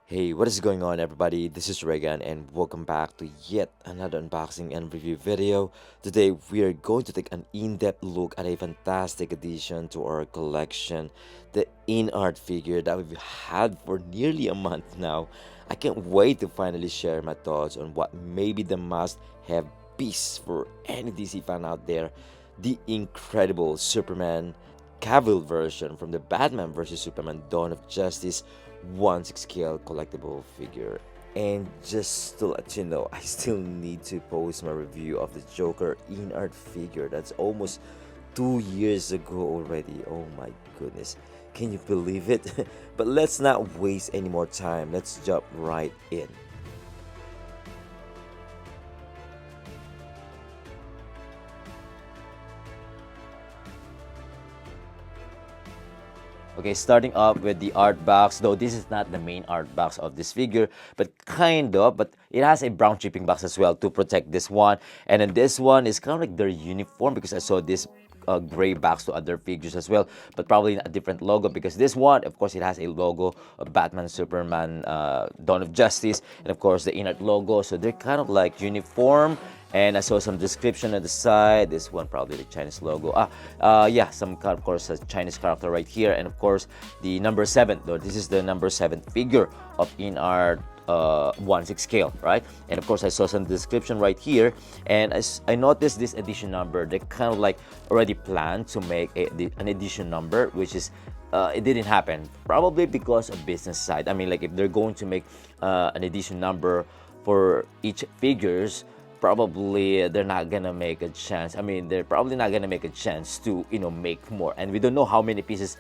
Hey, what is going on, everybody? This is Regan, and welcome back to yet another unboxing and review video. Today, we are going to take an in-depth look at a fantastic addition to our collection, the INART figure that we've had for nearly a month now. I can't wait to finally share my thoughts on what may be the must-have piece for any DC fan out there, the incredible Superman Cavill version from the Batman vs Superman Dawn of Justice 1/6 scale collectible figure. And just to let you know, I still need to post my review of the Joker in art figure. That's almost 2 years ago already. Oh my goodness. Can you believe it? But let's not waste any more time. Let's jump right in. Okay, starting off with the art box, though this is not the main art box of this figure, but kind of, but it has a brown shipping box as well to protect this one. And then this one is kind of like their uniform, because I saw this gray box to other figures as well, but probably a different logo, because this one, of course, it has a logo of Batman, Superman, Dawn of Justice, and of course the INART logo. So they're kind of like uniform. And I saw some description on the side. This one probably the Chinese logo. Yeah, some of course a Chinese character right here, and of course the number 7. Though this is the number 7 figure of INART 1/6 scale, right? And of course I saw some description right here, and as I noticed this edition number, they kind of like already planned to make an edition number, which is it didn't happen, probably because of business side. I mean, like if they're going to make an edition number for each figures, probably they're not gonna make a chance. I mean, they're probably not gonna make a chance to make more, and we don't know how many pieces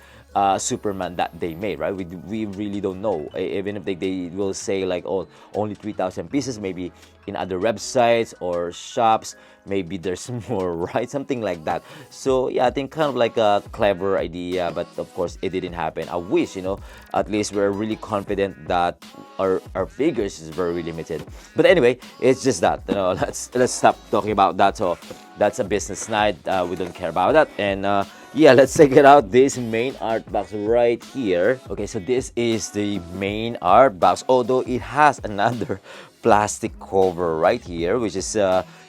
Superman that they made, right? We really don't know. Even if they will say like, oh, only 3,000 pieces, maybe in other websites or shops maybe there's more, right? Something like that. So yeah, I think kind of like a clever idea, but of course it didn't happen. I wish, at least we're really confident that our figures is very limited. But anyway, it's just that, let's stop talking about that. So that's a business night. We don't care about that. And yeah, let's check it out, this main art box right here. Okay, so this is the main art box, although it has another plastic cover right here, which is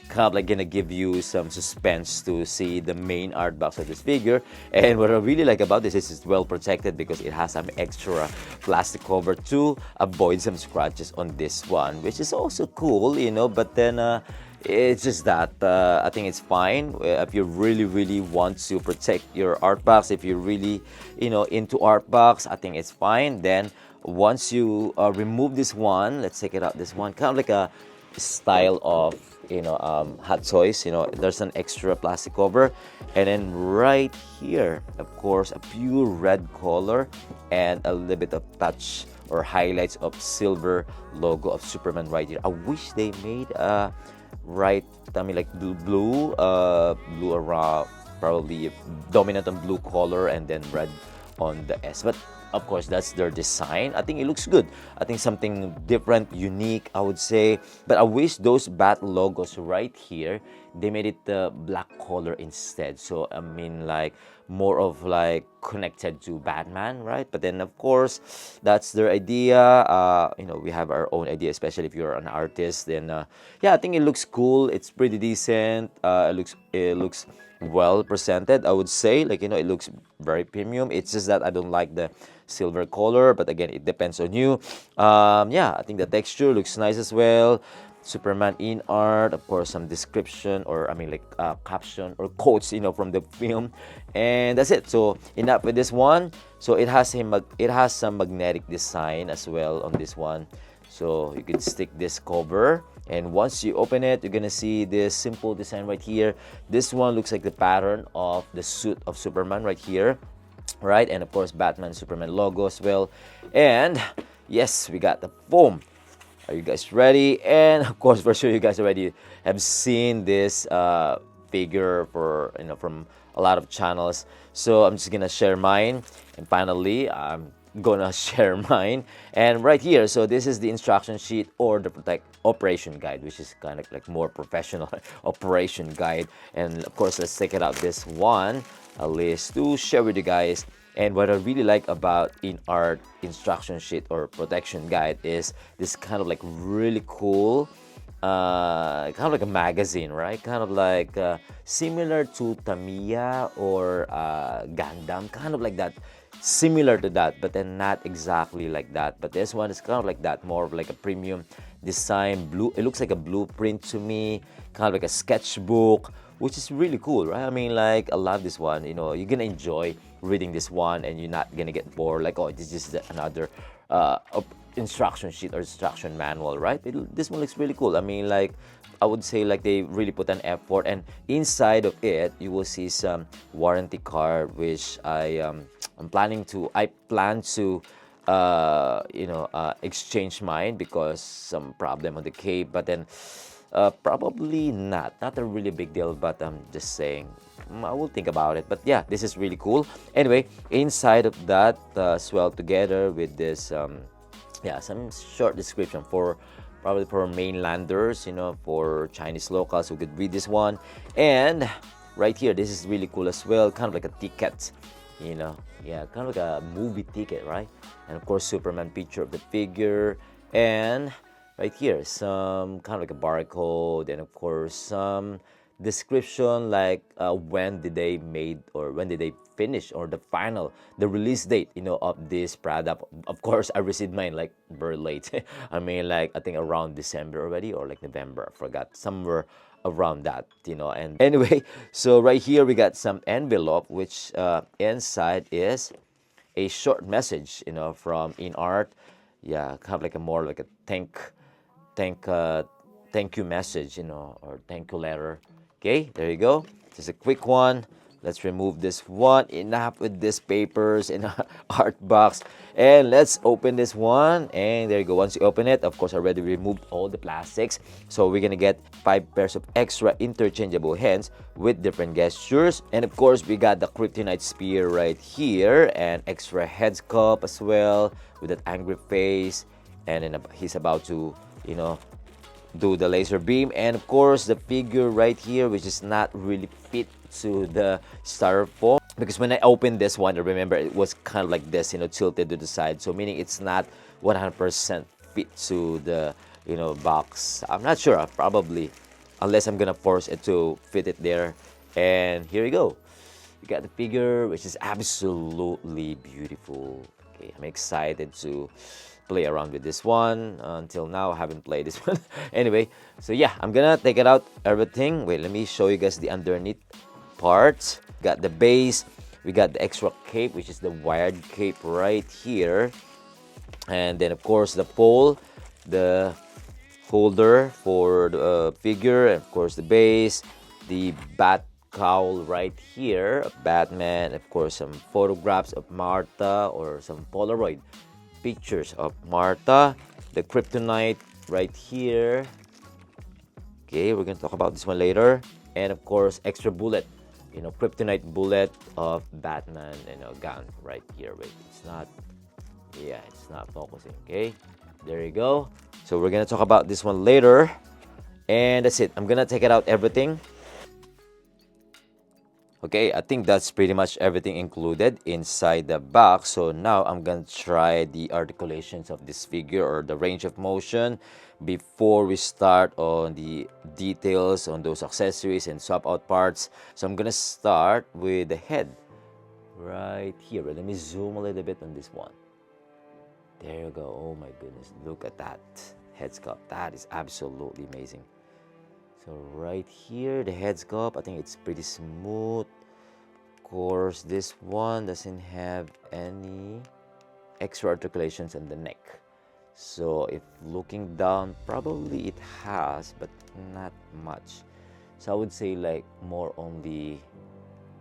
kind of like gonna give you some suspense to see the main art box of this figure. And what I really like about this is it's well protected, because it has some extra plastic cover to avoid some scratches on this one, which is also cool, but then it's just that I think it's fine if you really want to protect your art box. If you're really into art box, I think it's fine. Then once you remove this one, let's take it out. This one kind of like a style of Hot Toys. There's an extra plastic cover, and then right here, of course, a pure red color and a little bit of touch or highlights of silver logo of Superman right here. I wish they made right, I mean, like blue around, probably dominant on blue color, and then red on the S. But of course, that's their design. I think it looks good. I think something different, unique, I would say. But I wish those bat logos right here, they made it the black color instead. So I mean, like more of like connected to Batman, right? But then of course, that's their idea. We have our own idea, especially if you're an artist. Then yeah, I think it looks cool. It's pretty decent. It looks well presented, I would say. Like, it looks very premium. It's just that I don't like the silver color, but again, it depends on you. Yeah, I think the texture looks nice as well. Superman in art, of course, some description, or I mean, like caption or quotes, from the film, and that's it. So enough with this one. So it has some magnetic design as well on this one. So you can stick this cover, and once you open it, you're gonna see this simple design right here. This one looks like the pattern of the suit of Superman right here, right? And of course, Batman Superman logo as well. And yes, we got the foam. Are you guys ready? And of course, for sure, you guys already have seen this figure from a lot of channels. So I'm just gonna share mine, and finally, I'm gonna share mine. And right here, so this is the instruction sheet, or the operation guide, which is kind of like more professional operation guide. And of course, let's take it out, this one, at least to share with you guys And what I really like about INART instruction sheet or protection guide is this kind of like really cool, kind of like a magazine, right? Kind of like similar to Tamiya or Gundam, kind of like that. Similar to that, but then not exactly like that. But this one is kind of like that, more of like a premium design. Blue, it looks like a blueprint to me, kind of like a sketchbook, which is really cool, right? I mean, like, I love this one. You know, you're gonna enjoy reading this one, and you're not gonna get bored. Like, oh, this is another instruction sheet or instruction manual, right? This one looks really cool. I mean, like, I would say like they really put an effort, and inside of it, you will see some warranty card, which I plan to exchange mine because some problem on the cape, but then probably not a really big deal, but I'm just saying I will think about it. But yeah, this is really cool. Anyway, inside of that swell together with this some short description for probably for mainlanders, for Chinese locals who could read this one. And right here, this is really cool as well, kind of like a ticket, yeah, kind of like a movie ticket, right? And of course, Superman picture of the figure, and right here, some kind of like a barcode, and of course, some description like when did they made or when did they finish or the release date, of this product. Of course, I received mine like very late. I mean, like, I think around December already, or like November, I forgot, somewhere around that, and anyway, so right here we got some envelope, which inside is a short message, from INART. Yeah, kind of like a more like a thank you message, or thank you letter. Okay, there you go. Just a quick one. Let's remove this one. Enough with these papers in our art box. And let's open this one. And there you go. Once you open it, of course, I already removed all the plastics. So we're going to get 5 pairs of extra interchangeable hands with different gestures. And of course, we got the Kryptonite spear right here. And extra head sculpt as well with that angry face. And then he's about to, do the laser beam. And of course, the figure right here, which is not really fit to the styrofoam, because when I opened this one, I remember it was kind of like this, tilted to the side, so meaning it's not 100% fit to the box. I'm not sure, probably, unless I'm gonna force it to fit it there. And here you go, you got the figure, which is absolutely beautiful. Okay, I'm excited to play around with this one. Until now, I haven't played this one. Anyway, so yeah, I'm gonna take it out everything. Wait, let me show you guys the underneath parts. Got the base, we got the extra cape, which is the wired cape right here, and then of course the pole, the holder for the figure, and of course the base, the bat cowl right here of Batman, of course some photographs of Martha or some Polaroid pictures of Martha, the Kryptonite right here. Okay, we're gonna talk about this one later. And of course, extra bullet, Kryptonite bullet of Batman, gun right here. Wait, it's not focusing. Okay, there you go. So we're gonna talk about this one later. And that's it. I'm gonna take it out everything. Okay, I think that's pretty much everything included inside the box. So now I'm gonna try the articulations of this figure, or the range of motion, before we start on the details on those accessories and swap out parts. So I'm gonna start with the head right here. Let me zoom a little bit on this one. There you go. Oh my goodness, look at that head sculpt. That is absolutely amazing. So right here, the head sculpt, I think it's pretty smooth. Of course, this one doesn't have any extra articulations on the neck. So if looking down, probably it has, but not much. So I would say like more on the,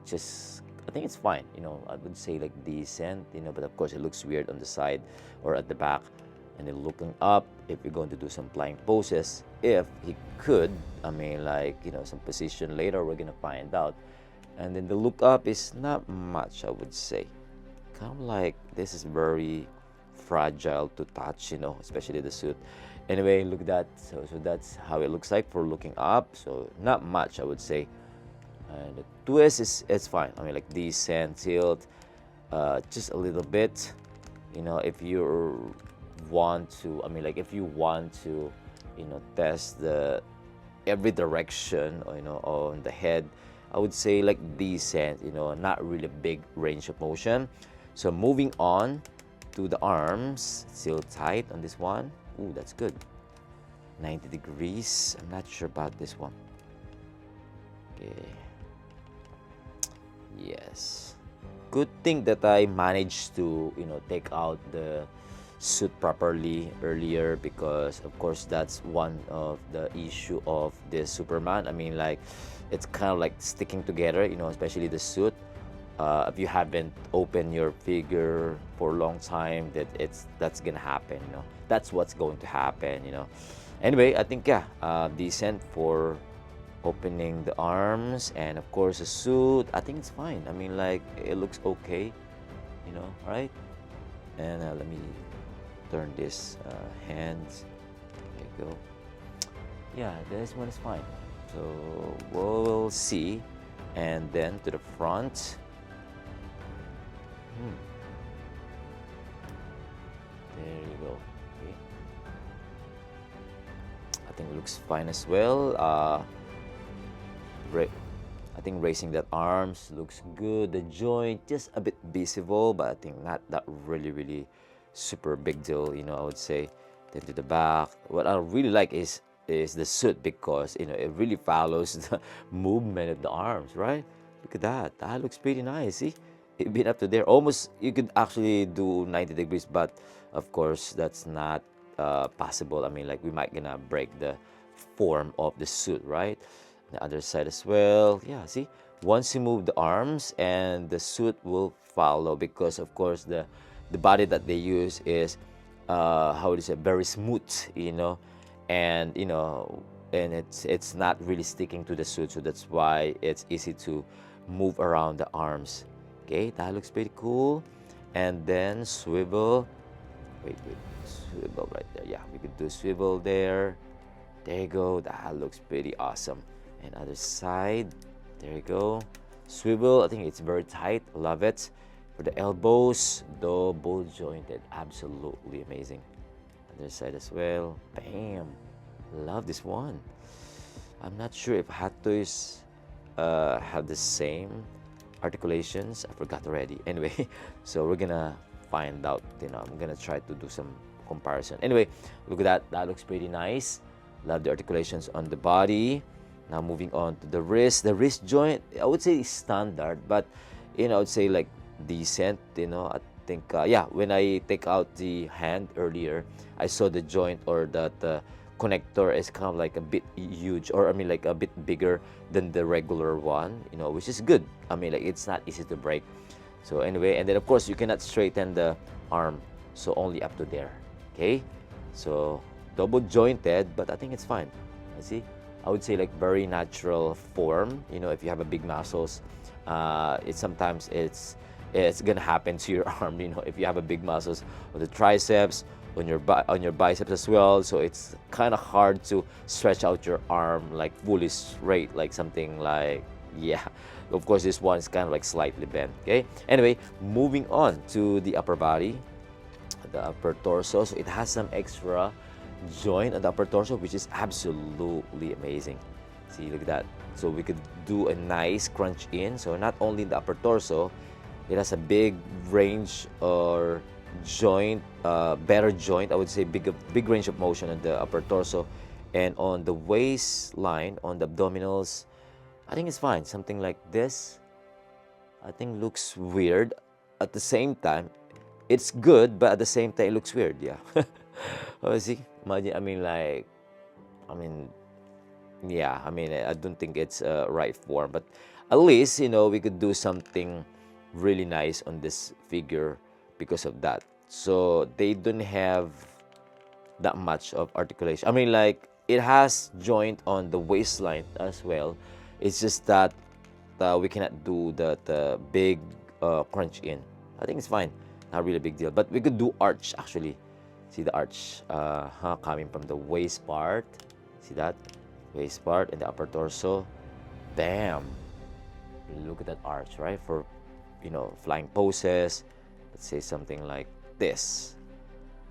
I think it's fine, I would say like decent, but of course it looks weird on the side or at the back. And then looking up, if we're going to do some flying poses, if he could, I mean, like, some position later, we're gonna find out. And then the look up is not much, I would say. Kind of like, this is very fragile to touch, especially the suit. Anyway, look at that. So that's how it looks like for looking up. So not much, I would say. And the twist it's fine. I mean, like decent tilt. just a little bit. You know, if you want to, I mean, like if you want to, you know, test the every direction, you know, on the head, I would say like decent, you know, not really big range of motion. So moving on to the arms, still tight on this one. Ooh, that's good. 90 degrees. I'm not sure about this one. Okay. Yes. Good thing that I managed to, you know, take out the suit properly earlier, because of course that's one of the issue of this Superman. I mean, like it's kind of like sticking together, you know, especially the suit. If you haven't opened your figure for a long time, that's gonna happen, you know. That's what's going to happen, you know. Anyway, I think yeah, decent for opening the arms, and of course the suit. I think it's fine. I mean, like it looks okay, you know, right? And let me turn this hands. There you go. Yeah, this one is fine. So we'll see. And then to the front. There you go. Okay. I think it looks fine as well. I think raising that arms looks good. The joint just a bit visible, but I think not that really super big deal, you know, I would say. Then to the back, what I really like is the suit, because you know it really follows the movement of the arms, right? Look at that. That looks pretty nice. See, it been up to there. Almost you could actually do 90 degrees, but of course that's not possible. I mean, like we might gonna break the form of the suit, right? The other side as well. Yeah, see, once you move the arms, and the suit will follow, because of course the body that they use is how do you say, very smooth, you know, and you know, and it's not really sticking to the suit, so that's why it's easy to move around the arms. Okay, that looks pretty cool. And then swivel. Wait, swivel right there. Yeah, we could do swivel there. There you go. That looks pretty awesome. And other side, there you go. Swivel, I think it's very tight. Love it. For the elbows, double jointed. Absolutely amazing. Other side as well. Bam. Love this one. I'm not sure if Hot Toys have the same articulations. I forgot already. Anyway, so we're gonna find out. You know, I'm gonna try to do some comparison. Anyway, look at that. That looks pretty nice. Love the articulations on the body. Now moving on to the wrist. The wrist joint, I would say is standard, but you know, I would say like decent. You know, I think yeah. When I take out the hand earlier, I saw the joint, or that connector is kind of like a bit huge, or I mean like a bit bigger than the regular one. You know, which is good. I mean, like it's not easy to break. So anyway, and then of course you cannot straighten the arm, so only up to there. Okay, so double jointed, but I think it's fine. I see. I would say like very natural form. You know, if you have a big muscles, sometimes it's gonna happen to your arm. You know, if you have a big muscles on the triceps, on your biceps as well. So it's kind of hard to stretch out your arm like fully straight, like something like, yeah. Of course, this one is kind of like slightly bent. Okay. Anyway, moving on to the upper body, the upper torso. So it has some extra joint on the upper torso, which is absolutely amazing. See, look at that. So we could do a nice crunch in. So not only the upper torso, it has a big range or joint, better joint. I would say big range of motion on the upper torso, and on the waistline, on the abdominals, I think it's fine. Something like this, I think looks weird. At the same time, it's good, but at the same time, it looks weird. Yeah. Oh, see, imagine. I mean, like, I mean, yeah. I mean, I don't think it's right form, but at least you know we could do something really nice on this figure because of that. So they don't have that much of articulation. I mean, like it has joint on the waistline as well. It's just that we cannot do the big crunch in. I think it's fine. Not really a big deal. But we could do arch actually. See the arch coming from the waist part. See that? Waist part and the upper torso. Bam! Look at that arch, right? For flying poses. Let's say something like this.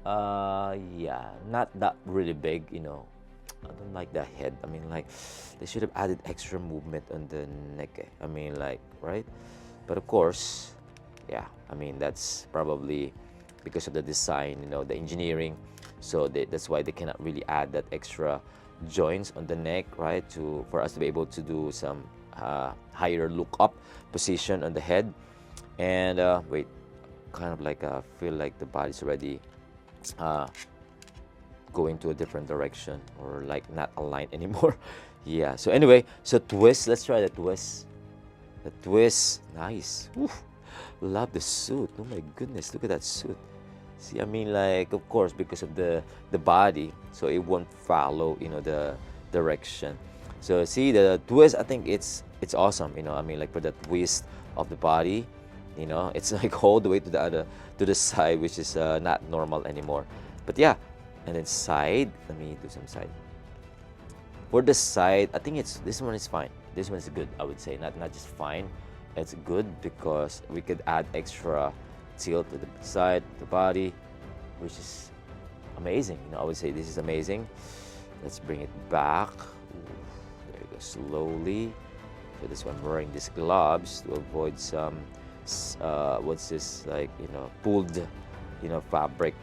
Yeah, not that really big, I don't like the head. I mean, like, they should have added extra movement on the neck. I mean, like, right? But of course, yeah, I mean, that's probably because of the design, the engineering. So that's why they cannot really add that extra joints on the neck, right? For us to be able to do some higher look up position on the head. And wait, kind of like feel like the body's already going to a different direction, or like not aligned anymore. Yeah, so anyway, so twist, let's try the twist. The twist, nice. Oof, love the suit. Oh my goodness, look at that suit. See, I mean, like, of course, because of the body, so it won't follow, the direction. So see the twist, I think it's awesome, I mean, like, for the twist of the body, it's like all the way to the side, which is not normal anymore. But yeah, and then side, let me do some side. For the side, I think this one is fine. This one is good, I would say. Not just fine, it's good, because we could add extra tilt to the side, the body, which is amazing. I would say this is amazing. Let's bring it back. There you go, slowly. So this one, wearing these gloves to avoid some what's this, like, pulled, fabric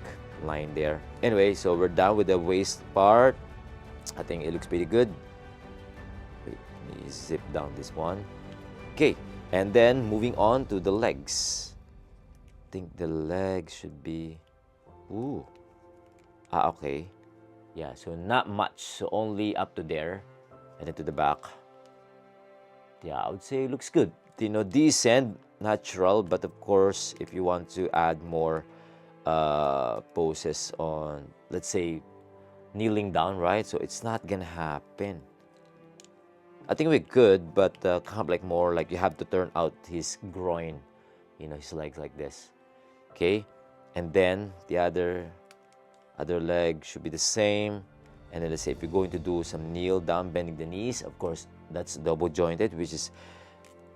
line there. Anyway, so we're done with the waist part. I think it looks pretty good. Wait, let me zip down this one. Okay, and then moving on to the legs. I think the legs should be, okay. Yeah, so not much, so only up to there, and then to the back. Yeah, I would say it looks good. Decent, natural, but of course, if you want to add more poses on, let's say, kneeling down, right? So it's not gonna happen. I think we're good, but kind of like more like you have to turn out his groin, his legs like this. Okay, and then the other leg should be the same. And then let's say if you're going to do some kneel down, bending the knees, of course that's double jointed, which is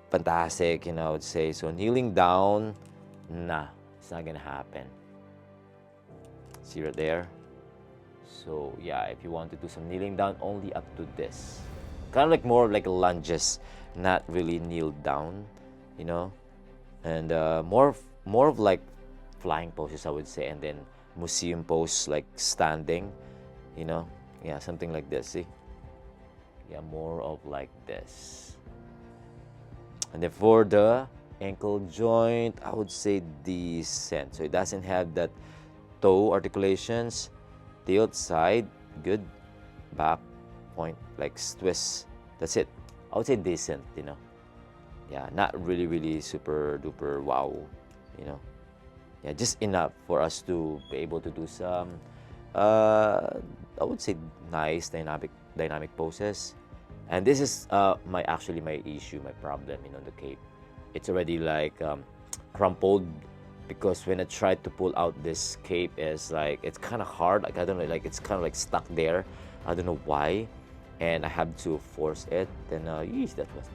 fantastic, I would say. So kneeling down, nah, it's not gonna happen. See right there. So yeah, if you want to do some kneeling down, only up to this, kind of like more like lunges, not really kneel down, and more of like flying poses, I would say, and then museum pose, like standing, yeah, something like this. See, yeah, more of like this. And then for the ankle joint, I would say decent. So it doesn't have that toe articulations. Tilt, side, good. Back, point, like twist. That's it. I would say decent, Yeah, not really super duper wow, Yeah, just enough for us to be able to do some, I would say, nice dynamic poses. And this is my issue, my problem, the cape. It's already like crumpled, because when I tried to pull out this cape, is like, it's kind of hard. Like, I don't know, like, it's kind of like stuck there. I don't know why, and I have to force it. Then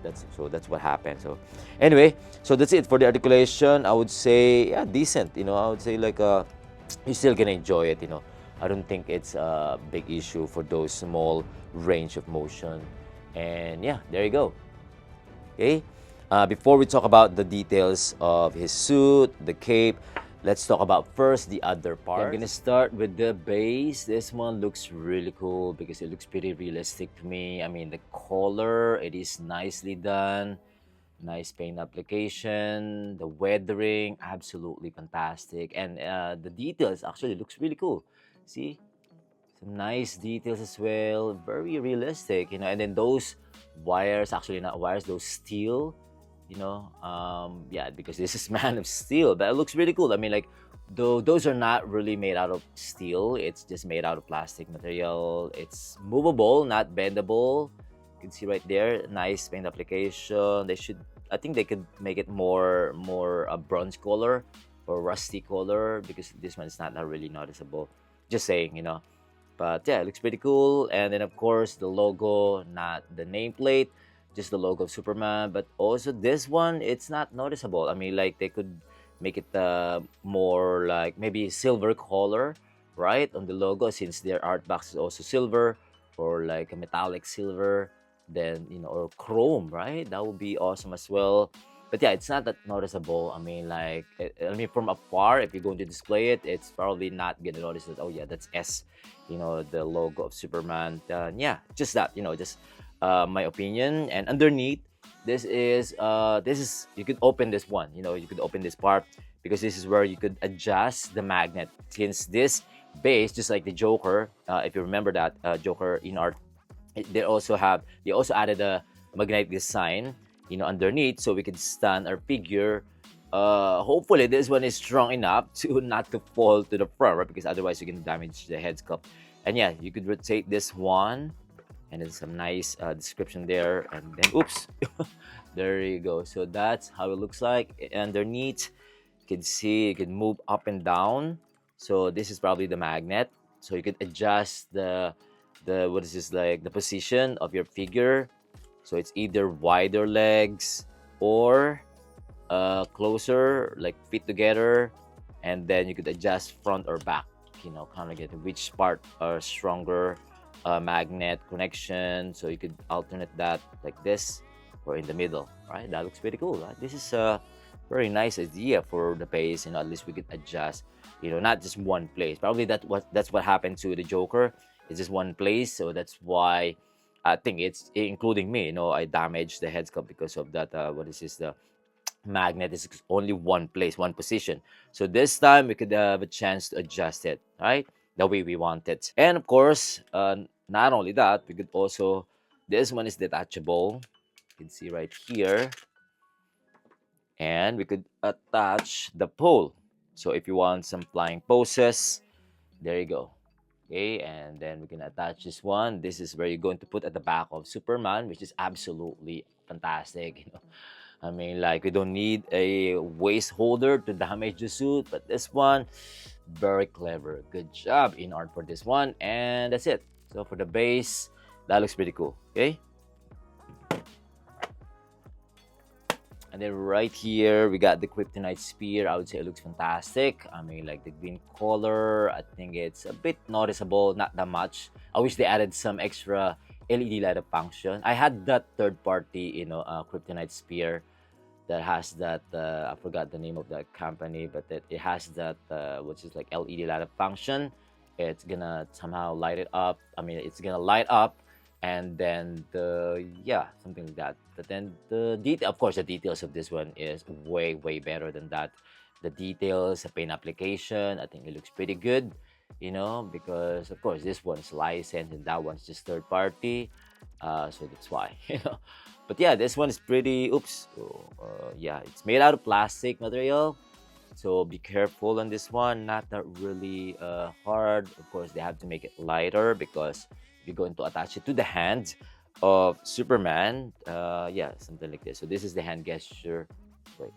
that's what happened. So anyway, so that's it for the articulation. I would say, yeah, decent. I would say, like, you're still gonna enjoy it. I don't think it's a big issue for those small range of motion. And yeah, there you go. Okay. Before we talk about the details of his suit, the cape, let's talk about first the other part. Okay, I'm gonna start with the base. This one looks really cool because it looks pretty realistic to me. I mean, the color, it is nicely done. Nice paint application. The weathering, absolutely fantastic. And the details actually looks really cool. See? Some nice details as well. Very realistic, And then those wires, actually not wires, those steel, yeah, because this is Man of Steel, but it looks really cool. I mean, like, though those are not really made out of steel, it's just made out of plastic material. It's movable, not bendable. You can see right there, nice paint application. I think they could make it more a bronze color or rusty color, because this one is not really noticeable. Just saying, But yeah, it looks pretty cool. And then of course the logo, not the nameplate. just the logo of Superman. But also this one, it's not noticeable. I mean, like they could make it more like maybe silver color, right, on the logo, since their art box is also silver, or like a metallic silver, then or chrome, right? That would be awesome as well. But yeah, it's not that noticeable. I mean, like, I mean, from afar, if you're going to display it, it's probably not gonna notice that. Oh yeah, that's S, the logo of Superman. Yeah, just that, just my opinion. And underneath, this is you could open this one. You could open this part, because this is where you could adjust the magnet. Since this base, just like the Joker, if you remember that Joker in art, they also added a magnetic design, underneath, so we could stand our figure. Hopefully this one is strong enough to not to fall to the front, right? Because otherwise you can damage the head sculpt. And yeah, you could rotate this one, and then some nice description there, and then oops, there you go. So that's how it looks like underneath. You can see you can move up and down. So this is probably the magnet, so you could adjust the what is this, like the position of your figure. So it's either wider legs or closer, like fit together, and then you could adjust front or back, kind of get which part are stronger magnet connection. So you could alternate that like this or in the middle, right? That looks pretty cool, right? This is a very nice idea for the base. At least we could adjust, not just one place. Probably that's what happened to the Joker. It's just one place, so that's why I think it's including me. I damaged the head sculpt because of that. What is this? The magnet is only one place, one position. So this time we could have a chance to adjust it, right? The way we want it. And of course, not only that, we could also, this one is detachable. You can see right here. And we could attach the pole. So if you want some flying poses, there you go. Okay, and then we can attach this one. This is where you're going to put at the back of Superman, which is absolutely fantastic. I mean, like, we don't need a waist holder to damage the suit, but this one, very clever. Good job INART for this one. And that's it. So for the base, that looks pretty cool. Okay. And then right here, we got the Kryptonite spear. I would say it looks fantastic. I mean, like the green color, I think it's a bit noticeable, not that much. I wish they added some extra LED light up function. I had that third party, Kryptonite spear that has that, I forgot the name of that company, but it has that, which is like LED light up function. It's gonna somehow light it up. I mean, it's gonna light up, and then something like that. But then the detail, of course, the details of this one is way better than that. The details, the paint application, I think it looks pretty good, because of course this one's licensed and that one's just third party, so that's why. But yeah, this one is pretty yeah, it's made out of plastic material, so be careful on this one. Not that really hard. Of course, they have to make it lighter, because you're going to attach it to the hand of Superman. Yeah, something like this. So this is the hand gesture. Wait.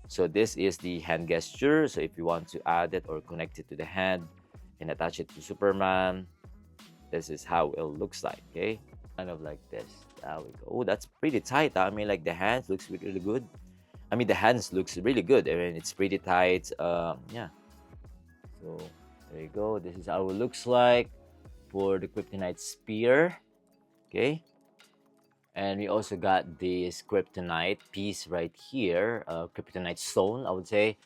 So this is the hand gesture. So if you want to add it or connect it to the hand and attach it to Superman, this is how it looks like. Okay, kind of like this. There we go. Oh, that's pretty tight. I mean, like the hands looks really good. I mean, the hands looks really good. I mean, it's pretty tight. Yeah. So there you go. This is how it looks like for the Kryptonite spear. Okay. And we also got this Kryptonite piece right here, Kryptonite stone, I would say.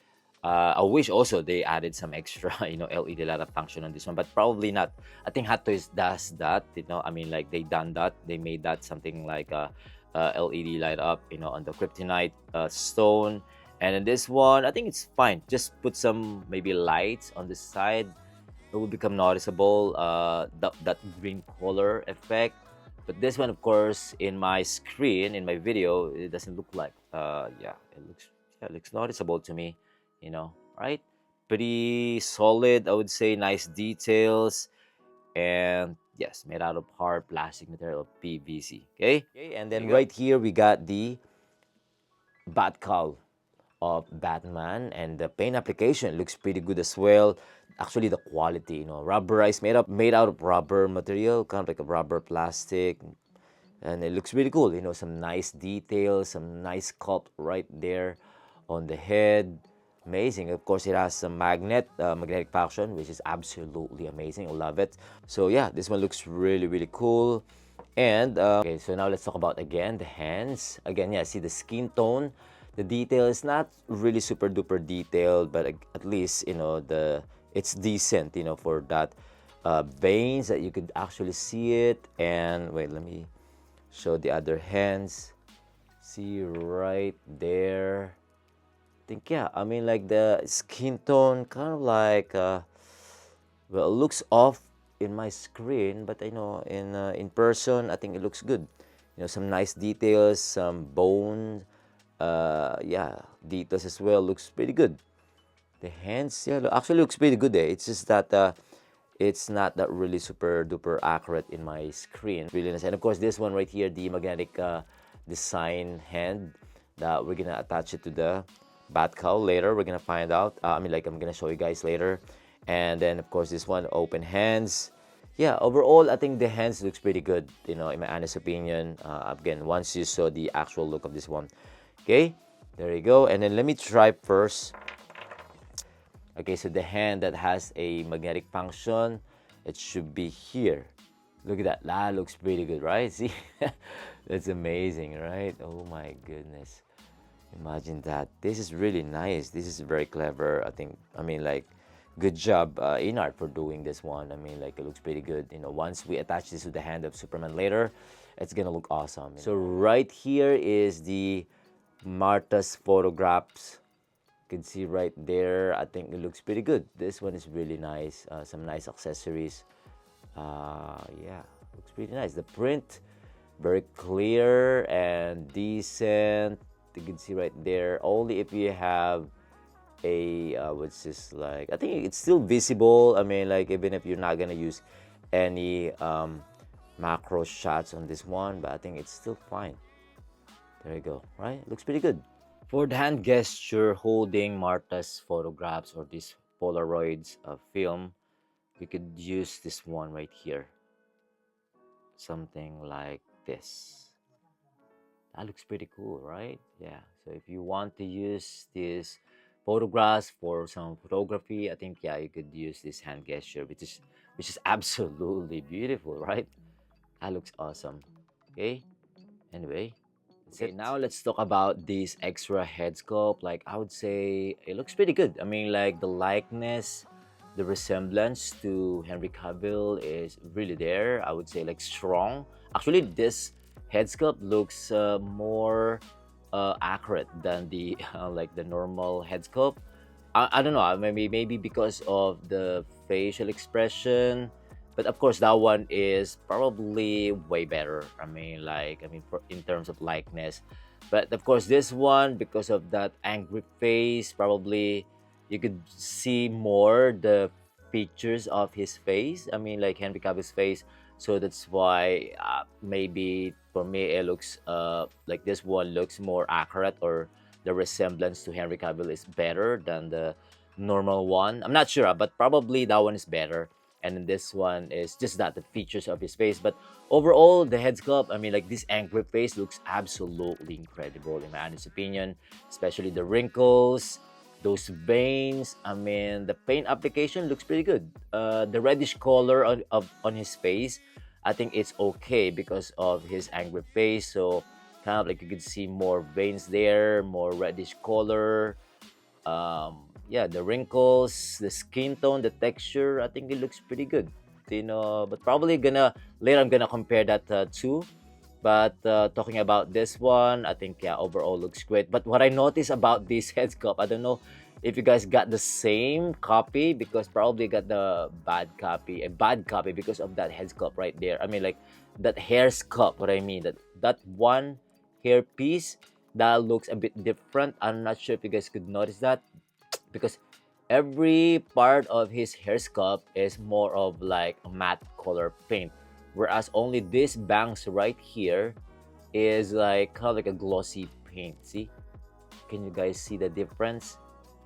I wish also they added some extra, LED light up function on this one, but probably not. I think Hot Toys does that, I mean, like they done that. They made that something like a LED light up, on the Kryptonite stone. And in this one, I think it's fine. Just put some maybe lights on the side. It will become noticeable, that green color effect. But this one, of course, in my screen, in my video, it doesn't look like. Yeah, it looks noticeable to me. Right? Pretty solid, I would say. Nice details, and yes, made out of hard plastic material, PVC. Okay. And then right here we got the bat cowl of Batman, and the paint application looks pretty good as well. Actually, the quality, rubberized, made out of rubber material, kind of like a rubber plastic. and it looks really cool. You know, some nice details, some nice sculpt right there on the head. Amazing. Of course, it has some magnetic faction, which is absolutely amazing. I love it. So yeah, this one looks really, really cool. And okay, so now let's talk about again the hands. Again, yeah, see the skin tone. The detail is not really super duper detailed, but at least, you know, it's decent, you know, for that veins that you could actually see it. And wait, let me show the other hands. See right there. Think, yeah, I mean, like the skin tone kind of like well, it looks off in my screen, but I know in person I think it looks good. You know, some nice details, some bone, yeah, details as well. Looks pretty good. The hands, yeah, actually looks pretty good. It's just that it's not that really super duper accurate in my screen. Really nice. And of course, this one right here, the magnetic design hand, that we're gonna attach it to the bat cowl later. We're gonna find out. I mean, like, I'm gonna show you guys later. And then of course this one, open hands. Yeah, overall I think the hands looks pretty good, you know, in my honest opinion. Again, once you saw the actual look of this one. Okay, there you go. And then let me try first. Okay, so the hand that has a magnetic function, it should be here. Look at that. That looks pretty good, right? See, that's amazing, right? Oh my goodness. Imagine that. This is really nice. This is very clever. I think, I mean, like, good job, INART, for doing this one. I mean, like, it looks pretty good. You know, once we attach this to the hand of Superman later, it's gonna look awesome. So right here is the Martha's photographs. You can see right there. I think it looks pretty good. This one is really nice. Some nice accessories. Yeah, looks pretty nice. The print, very clear and decent. You can see right there. Only if you have a what's this, like, I think it's still visible. I mean, like, even if you're not gonna use any macro shots on this one, but I think it's still fine. There you go, right? Looks pretty good. For the hand gesture holding Martha's photographs or these Polaroids of film, we could use this one right here. Something like this. That looks pretty cool, right? Yeah. So if you want to use this photographs for some photography, I think, yeah, you could use this hand gesture, which is absolutely beautiful, right? That looks awesome. Okay. Anyway, okay, now let's talk about this extra head sculpt. Like, I would say it looks pretty good. I mean, like, the likeness, the resemblance to Henry Cavill is really there. I would say, like, strong. Actually, this head sculpt looks more accurate than the like the normal head sculpt. I don't know, maybe because of the facial expression, but of course that one is probably way better. I mean, like, in terms of likeness, but of course this one, because of that angry face, probably you could see more the features of his face. I mean, like Henry Cavill's face. So that's why maybe for me it looks like this one looks more accurate, or the resemblance to Henry Cavill is better than the normal one. I'm not sure, but probably that one is better. And then this one is just that, the features of his face. But overall, the head sculpt, I mean, like, this angry face looks absolutely incredible in my honest opinion, especially the wrinkles, those veins. I mean, the paint application looks pretty good. The reddish color on his face, I think it's okay because of his angry face. So kind of like you could see more veins there, more reddish color. Yeah, the wrinkles, the skin tone, the texture, I think it looks pretty good. You know, but probably later I'm gonna compare that too. But talking about this one, I think, yeah, overall looks great. But what I noticed about this head sculpt, I don't know if you guys got the same copy, because probably got the bad copy, a bad copy because of that head sculpt right there. I mean, like, that hair sculpt, what I mean, that one hair piece, that looks a bit different. I'm not sure if you guys could notice that, because every part of his hair sculpt is more of like a matte color paint, whereas only this bangs right here is like kind of like a glossy paint. See, can you guys see the difference,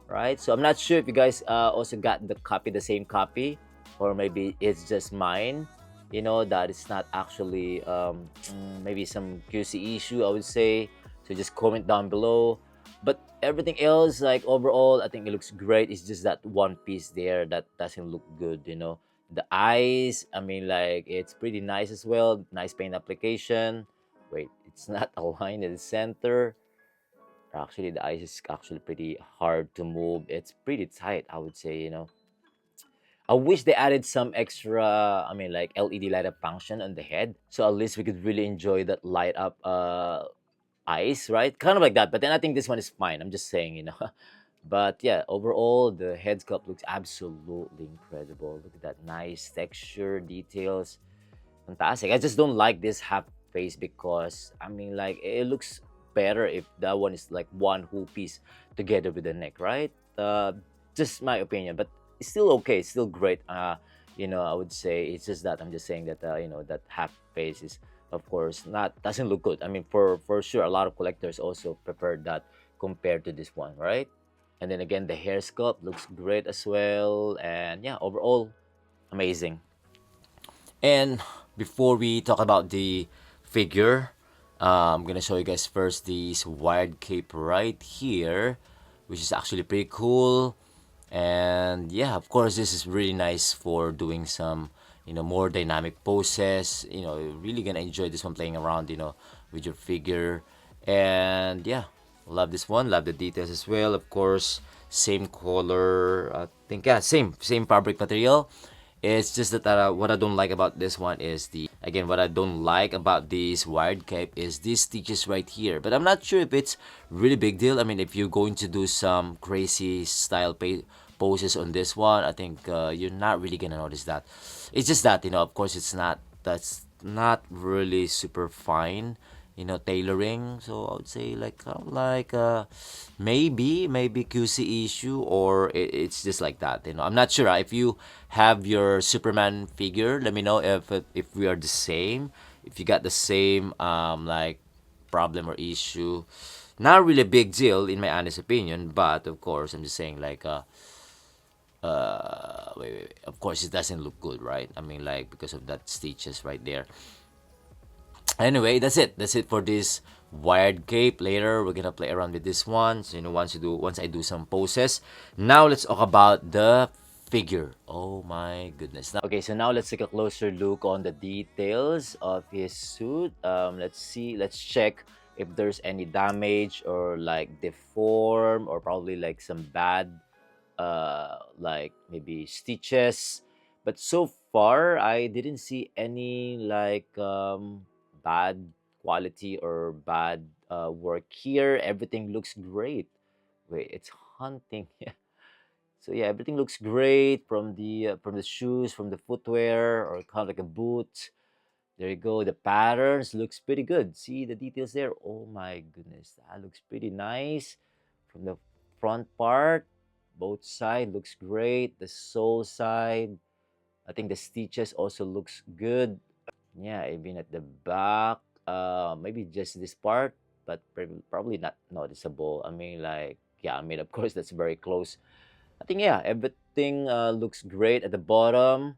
right? So I'm not sure if you guys also got the same copy, or maybe it's just mine. that it's not actually maybe some QC issue, I would say. So just comment down below. But everything else, like overall, I think it looks great. It's just that one piece there that doesn't look good. The eyes, I mean, like it's pretty nice as well. Nice paint application. Wait, it's not aligned in the center. Actually, the eyes is actually pretty hard to move. It's pretty tight, I would say. I wish they added some extra, I mean, like LED light up function on the head. So at least we could really enjoy that light up eyes, right? Kind of like that. But then I think this one is fine. I'm just saying. But yeah, overall, the head sculpt looks absolutely incredible. Look at that nice texture, details. Fantastic. I just don't like this half face because, I mean, like, it looks better if that one is like one whole piece together with the neck, right? Just my opinion, but it's still okay. It's still great. I would say it's just that I'm just saying that, that half face is, of course, not doesn't look good. I mean, for sure, a lot of collectors also prefer that compared to this one, right? And then again, the hair sculpt looks great as well. And yeah, overall, amazing. And before we talk about the figure, I'm gonna show you guys first this wired cape right here, which is actually pretty cool. And yeah, of course, this is really nice for doing some, more dynamic poses. You're really gonna enjoy this one playing around, with your figure. And yeah, love this one. Love the details as well. Of course, same color. I think yeah, same fabric material. It's just that what I don't like about this one is what I don't like about this wired cape is these stitches right here. But I'm not sure if it's really big deal. I mean, if you're going to do some crazy style poses on this one, I think you're not really gonna notice that. It's just that, of course, that's not really super fine, tailoring. So I would say like maybe QC issue, or it's just like that. I'm not sure. If you have your Superman figure, let me know if we are the same. If you got the same like problem or issue. Not really a big deal in my honest opinion, but of course I'm just saying like wait. Of course it doesn't look good, right? I mean, like, because of that stitches right there. Anyway, that's it for this wired cape. Later we're gonna play around with this one, so once I do some poses. Now let's talk about the figure. Oh my goodness. Okay, so now let's take a closer look on the details of his suit. Let's check if there's any damage or like deform, or probably like some bad like maybe stitches. But so far I didn't see any like bad quality or bad work here. Everything looks great. Wait, it's hunting. Yeah. So yeah, everything looks great from the shoes, from the footwear, or kind of like a boot. There you go. The patterns looks pretty good. See the details there. Oh my goodness, that looks pretty nice. From the front part, both side looks great. The sole side, I think the stitches also looks good. Yeah, even at the back, maybe just this part, but probably not noticeable. I mean, like, yeah, I mean, of course, that's very close. I think, yeah, everything looks great at the bottom,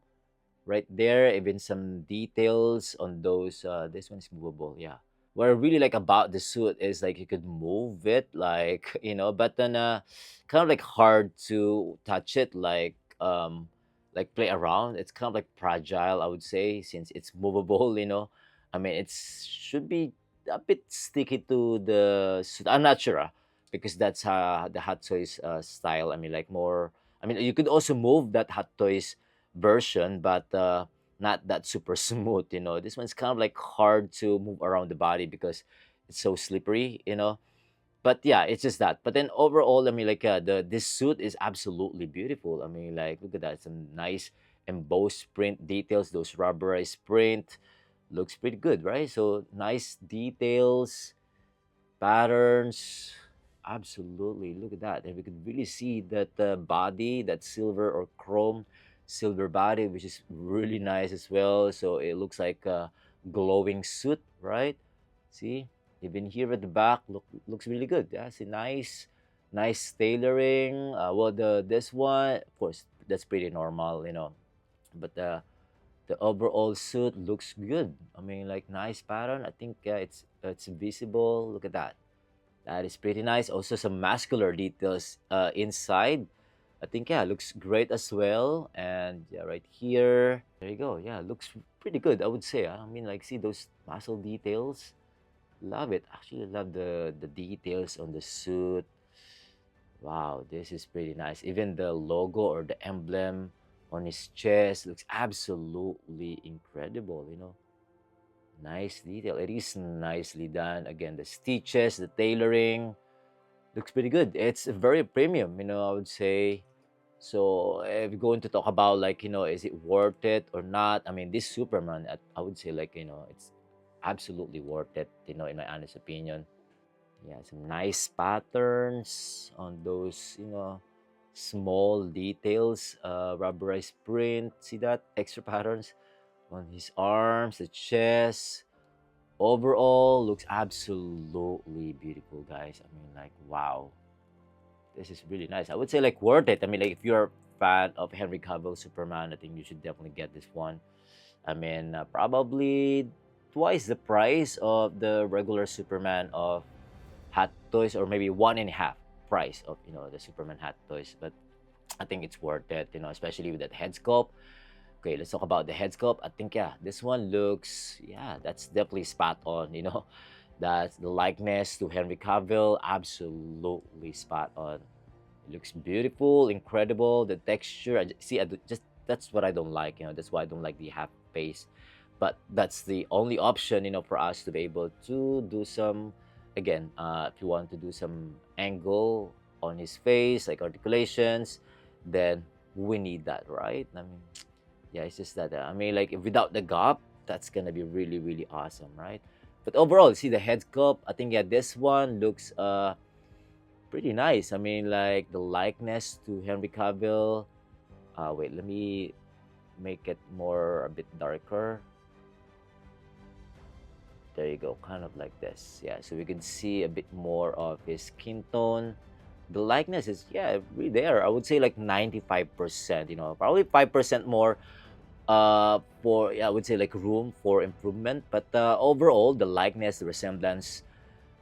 right there. Even some details on those. This one's movable, yeah. What I really like about the suit is like you could move it, like, but then kind of like hard to touch it, like play around. It's kind of like fragile, I would say, since it's movable. I mean, it should be a bit sticky to the suit. I'm not sure, because that's the Hot Toys style. I mean, like more. I mean, you could also move that Hot Toys version, but not that super smooth. This one's kind of like hard to move around the body because it's so slippery. But yeah, it's just that. But then overall, I mean, like this suit is absolutely beautiful. I mean, like, look at that, some nice embossed print details. Those rubberized print looks pretty good, right? So nice details, patterns. Absolutely, look at that. And we could really see that body, that silver or chrome silver body, which is really nice as well. So it looks like a glowing suit, right? See, even here at the back, looks really good. That's a nice tailoring. Well, this one, of course, that's pretty normal. But The overall suit looks good. I mean, like nice pattern. I think it's visible. Look at that. That is pretty nice. Also, some muscular details inside. I think yeah, looks great as well. And yeah, right here, there you go. Yeah, looks pretty good. I would say. I mean, like see those muscle details. Love it. Actually, love the details on the suit. Wow, this is pretty nice. Even the logo or the emblem on his chest looks absolutely incredible. Nice detail. It is nicely done. Again, the stitches, the tailoring looks pretty good. It's very premium, I would say. So if you're going to talk about like, is it worth it or not? I mean, this Superman, I would say like, it's absolutely worth it, in my honest opinion. Yeah, some nice patterns on those, small details, rubberized print. See that? Extra patterns on his arms, the chest. Overall, looks absolutely beautiful, guys. I mean, like, wow. This is really nice. I would say, like, worth it. I mean, like, if you're a fan of Henry Cavill Superman, I think you should definitely get this one. I mean, probably twice the price of the regular Superman of Hot Toys, or maybe one and a half price of, the Superman Hot Toys. But I think it's worth it, especially with that head sculpt. Okay, let's talk about the head sculpt. I think, yeah, this one looks, yeah, that's definitely spot on, That's the likeness to Henry Cavill, absolutely spot on. It looks beautiful, incredible. The texture, just that's what I don't like, That's why I don't like the half face. But that's the only option, for us to be able to do some, again, if you want to do some angle on his face, like articulations, then we need that, right? I mean, yeah, it's just that I mean, like without the gap, that's gonna be really really awesome, right? But overall, see the head sculpt. I think yeah, this one looks pretty nice. I mean, like the likeness to Henry Cavill. Wait, let me make it more a bit darker. There you go, kind of like this. Yeah, so we can see a bit more of his skin tone. The likeness is, yeah, really there. I would say like 95%, probably 5% more for, yeah, I would say like room for improvement. But overall, the likeness, the resemblance,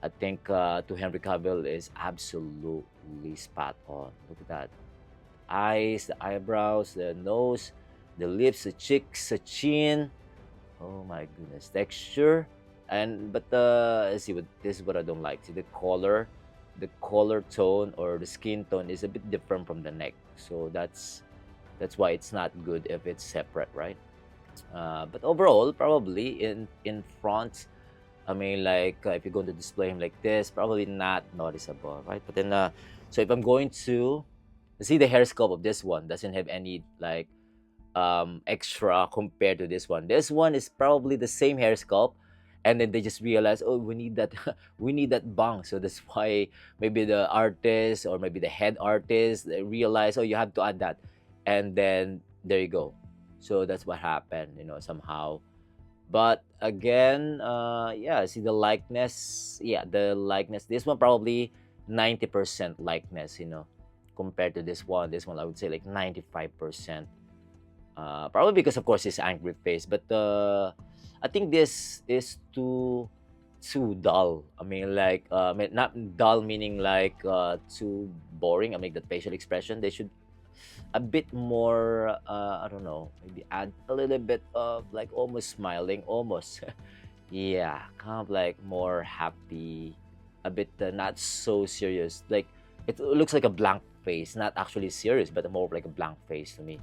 I think to Henry Cavill is absolutely spot on. Look at that. Eyes, the eyebrows, the nose, the lips, the cheeks, the chin. Oh my goodness. Texture. But let's see, this is what I don't like. See the color tone or the skin tone is a bit different from the neck. So that's why it's not good if it's separate, right? But overall, probably in front, I mean, like if you're going to display him like this, probably not noticeable, right? But then, so if I'm going to see the hair sculpt of this one, doesn't have any like extra compared to this one. This one is probably the same hair sculpt, and then they just realize, oh, we need that, we need that bang. So that's why maybe the artist or maybe the head artist they realize, oh, you have to add that, and then there you go. So that's what happened, somehow. But again, yeah, see the likeness. Yeah, the likeness. This one probably 90% likeness, compared to this one. This one I would say like 95%. Probably because of course his angry face, but I think this is too dull. I mean, like not dull meaning like too boring. I mean, the facial expression they should a bit more. I don't know, maybe add a little bit of like almost smiling, almost. Yeah, kind of like more happy, a bit not so serious. Like it looks like a blank face, not actually serious, but more of like a blank face to me.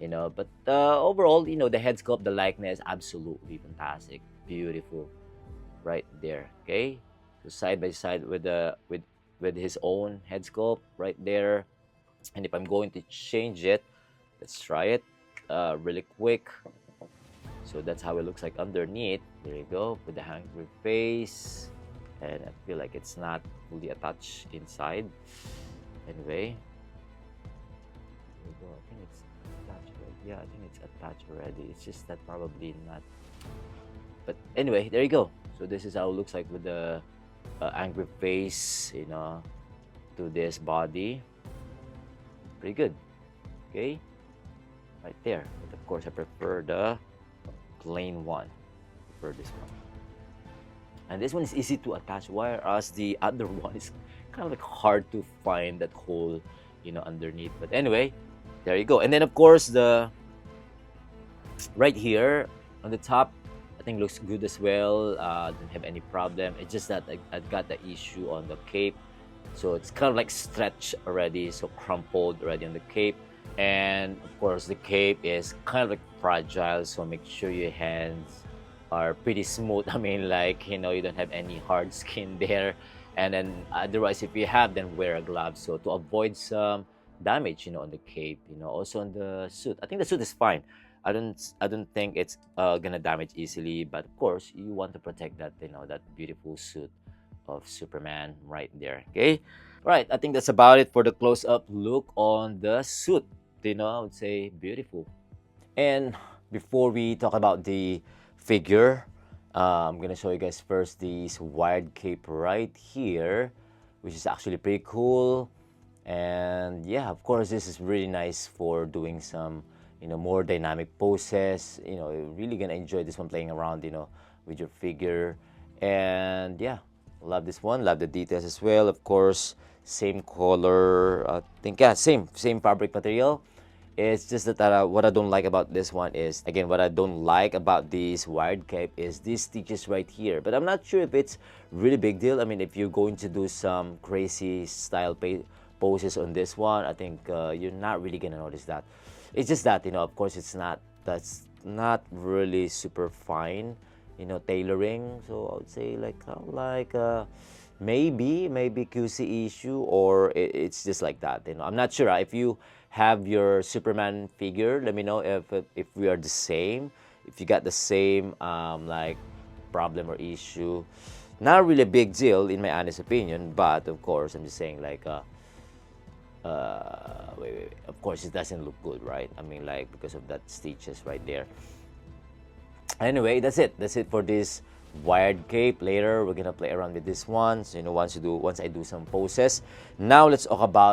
But overall, the head sculpt, the likeness, absolutely fantastic, beautiful, right there. Okay, so side by side with with his own head sculpt right there. And if I'm going to change it, let's try it really quick. So that's how it looks like underneath. There you go, with the hungry face, and I feel like it's not fully attached inside. Anyway, there you go. I think it's attached already. Yeah, I think it's attached already. It's just that probably not. But anyway, there you go. So this is how it looks like with the angry face, to this body. Pretty good. Okay, right there. But of course, I prefer the plain one for this one. And this one is easy to attach, whereas the other one is kind of like hard to find that hole, underneath. But anyway, there you go. And then of course the right here on the top, I think looks good as well. Don't have any problem. It's just that I got the issue on the cape, so it's kind of like stretched already, so crumpled already on the cape. And of course the cape is kind of like fragile, so make sure your hands are pretty smooth. I mean, like, you don't have any hard skin there. And then otherwise, if you have, then wear a glove, so to avoid some damage, on the cape, also on the suit. I think the suit is fine. I don't think it's gonna damage easily, but of course you want to protect that, that beautiful suit of Superman right there. Okay, right. I think that's about it for the close-up look on the suit. I would say beautiful. And before we talk about the figure, I'm gonna show you guys first this wired cape right here, which is actually pretty cool. And yeah, of course, this is really nice for doing some more dynamic poses. You're really gonna enjoy this one playing around with your figure. And yeah, love this one, love the details as well. Of course, same color, I think. Yeah, same fabric material. It's just that what I don't like about this one is, again, what I don't like about this wired cape is these stitches right here. But I'm not sure if it's really big deal. I mean, if you're going to do some crazy style poses on this one, I think you're not really gonna notice that. It's just that, of course, that's not really super fine, tailoring. So I would say maybe QC issue, or it's just like that. I'm not sure. If you have your Superman figure, let me know if we are the same. If you got the same like problem or issue, not really a big deal in my honest opinion. But of course, I'm just saying wait. Of course, it doesn't look good, right? I mean, like, because of that stitches right there. Anyway, that's it. That's it for this wired cape. Later, we're gonna play around with this one. So, once I do some poses. Now, let's talk about